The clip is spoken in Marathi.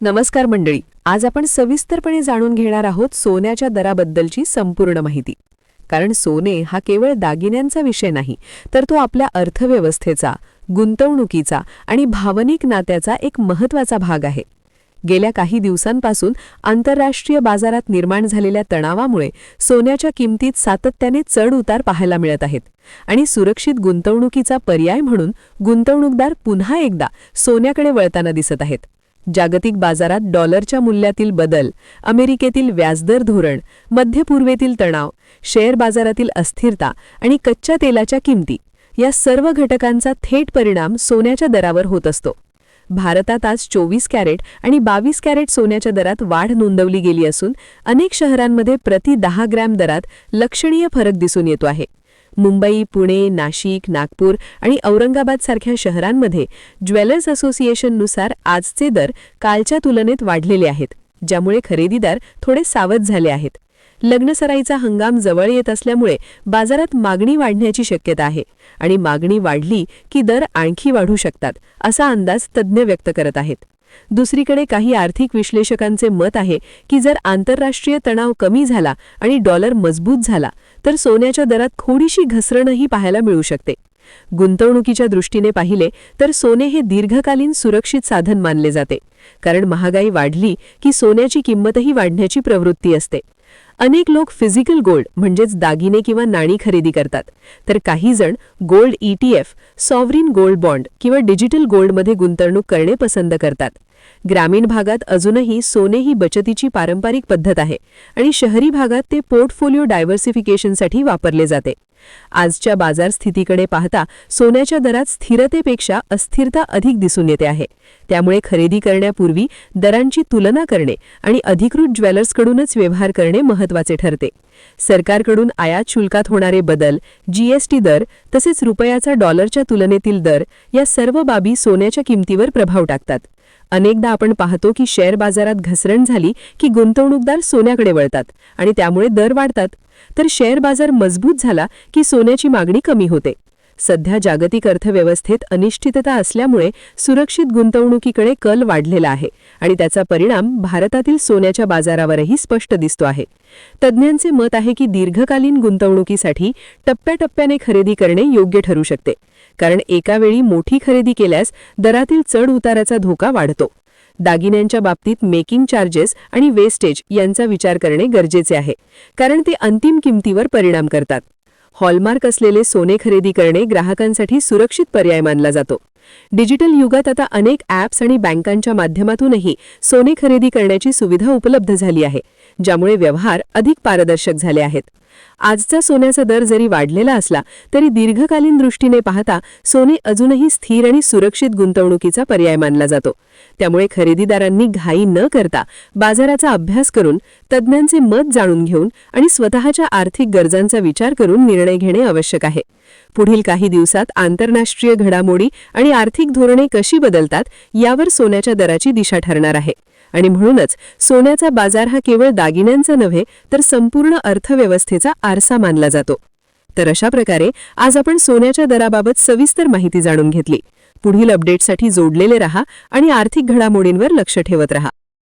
नमस्कार मंडळी. आज आपण सविस्तरपणे जाणून घेणार आहोत सोन्याच्या दराबद्दलची संपूर्ण माहिती. कारण सोने हा केवळ दागिन्यांचा विषय नाही, तर तो आपल्या अर्थव्यवस्थेचा, गुंतवणुकीचा आणि भावनिक नात्याचा एक महत्त्वाचा भाग आहे. गेल्या काही दिवसांपासून आंतरराष्ट्रीय बाजारात निर्माण झालेल्या तणावामुळे सोन्याच्या किमतीत सातत्याने चढ-उतार पाहायला मिळत आहेत आणि सुरक्षित गुंतवणुकीचा पर्याय म्हणून गुंतवणूकदार पुन्हा एकदा सोन्याकडे वळताना दिसत आहेत. जागतिक बाजारात डॉलरच्या मूल्यातील बदल, अमेरिकेतील व्याजदर धोरण, मध्य पूर्वेतील तणाव, शेअर बाजारातील अस्थिरता आणि कच्च्या तेलाच्या किमती या सर्व घटकांचा थेट परिणाम सोन्याच्या दरावर होत असतो. भारतात आज 24 कॅरेट आणि 22 कॅरेट सोन्याच्या दरात वाढ नोंदवली गेली असून अनेक शहरांमध्ये प्रति 10 ग्रॅम दरात लक्षणीय फरक दिसून येतो आहे. मुंबई, पुणे, नाशिक, नागपूर आणि औरंगाबाद सारख्या शहरांमध्ये ज्वेलर्स असोसिएशननुसार आजचे दर कालच्या तुलनेत वाढलेले आहेत, ज्यामुळे खरेदीदार थोडे सावध झाले आहेत. लग्नसराईचा हंगाम जवळ येत असल्यामुळे बाजारात मागणी वाढण्याची शक्यता आहे आणि मागणी वाढली की दर आणखी वाढू शकतात, असा अंदाज तज्ज्ञ व्यक्त करत आहेत. दुसरीकडे काही आर्थिक विश्लेषकांचे मत आहे की जर आंतरराष्ट्रीय तणाव कमी झाला आणि डॉलर मजबूत झाला तर सोन्याच्या दरात थोडीशी घसरणही पाहायला मिळू शकते. गुंतवणुकीच्या दृष्टीने पाहिले तर सोने हे दीर्घकालीन सुरक्षित साधन मानले जाते, कारण महागाई वाढली की सोन्याची किंमतही वाढण्याची प्रवृत्ती असते. अनेक लोक फिजिकल गोल्ड म्हणजेच दागिने किंवा नाणी खरेदी करतात, तर काही जण gold ETF, sovereign gold bond किंवा डिजिटल गोल्डमध्ये गुंतवणूक करणे पसंत करतात. ग्रामीण भागात अजूनही सोने ही बचतीची पारंपरिक पद्धत आहे आणि शहरी भागात ते पोर्टफोलिओ डायव्हर्सिफिकेशनसाठी वापरले जाते. आजच्या बाजार स्थितीकडे पाहता सोन्याच्या दरात स्थिरतेपेक्षा अस्थिरता अधिक दिसून येते आहे. त्यामुळे खरेदी करण्यापूर्वी दरांची तुलना करणे आणि अधिकृत ज्वेलर्सकडूनच व्यवहार करणे महत्त्वाचे ठरते. सरकारकडून आयात शुल्कात होणारे बदल, GST दर तसेच रुपयाचा डॉलरच्या तुलनेतील दर या सर्व बाबी सोन्याच्या किमतीवर प्रभाव टाकतात. अनेकदा आपण पाहतो की शेअर बाजारात घसरण झाली की गुंतवणूकदार सोन्याकडे वळतात आणि त्यामुळे दर वाढतात, तर शेअर बाजार मजबूत झाला की सोन्याची मागणी कमी होते. सध्या जागतिक अर्थव्यवस्थेत अनिश्चितता असल्यामुळे सुरक्षित गुंतवणुकीकडे कल वाढलेला आहे आणि त्याचा परिणाम भारतातील सोन्याच्या बाजारावरही स्पष्ट दिसतो आहे. तज्ज्ञांचे मत आहे की दीर्घकालीन गुंतवणुकीसाठी टप्प्याटप्प्याने खरेदी करणे योग्य ठरू शकते, कारण एका वेळी मोठी खरेदी केल्यास दरातील चढ उताराचा धोका वाढतो. दागिन्यांच्या बाबतीत मेकिंग चार्जेस आणि वेस्टेज यांचा विचार करणे गरजेचे आहे, कारण ते अंतिम किमतीवर परिणाम करतात. हॉलमार्क असलेले सोने खरेदी करणे ग्राहकांसाठी सुरक्षित पर्याय मानला जातो. डिजिटल युगात आता अनेक ॲप्स आणि बँकांच्या माध्यमातूनही सोने खरेदी करण्याची सुविधा उपलब्ध झाली आहे, ज्यामुळे व्यवहार अधिक पारदर्शक झाले आहेत. आजचा सोन्याचा दर जरी वाढलेला असला तरी दीर्घकालीन दृष्टीने पाहता सोने अजूनही स्थिर आणि सुरक्षित गुंतवणुकीचा पर्याय मानला जातो. त्यामुळे खरेदीदारांनी घाई न करता बाजाराचा अभ्यास करून, तज्ज्ञांचे मत जाणून घेऊन आणि स्वतःच्या आर्थिक गरजांचा विचार करून निर्णय घेणे आवश्यक आहे. पुढील काही दिवसात आंतरराष्ट्रीय घडामोडी आणि आर्थिक धोरणे कशी बदलतात यावर सोन्याच्या दराची दिशा ठरणार आहे आणि म्हणूनच सोन्याचा बाजार हा केवळ दागिन्यांचा नव्हे तर संपूर्ण अर्थव्यवस्थेचा आरसा मानला जातो. तर अशा प्रकारे आज आपण सोन्याच्या दराबाबत सविस्तर माहिती जाणून घेतली. पुढील अपडेटसाठी जोडलेले रहा आणि आर्थिक घडामोडींवर लक्ष ठेवत रहा.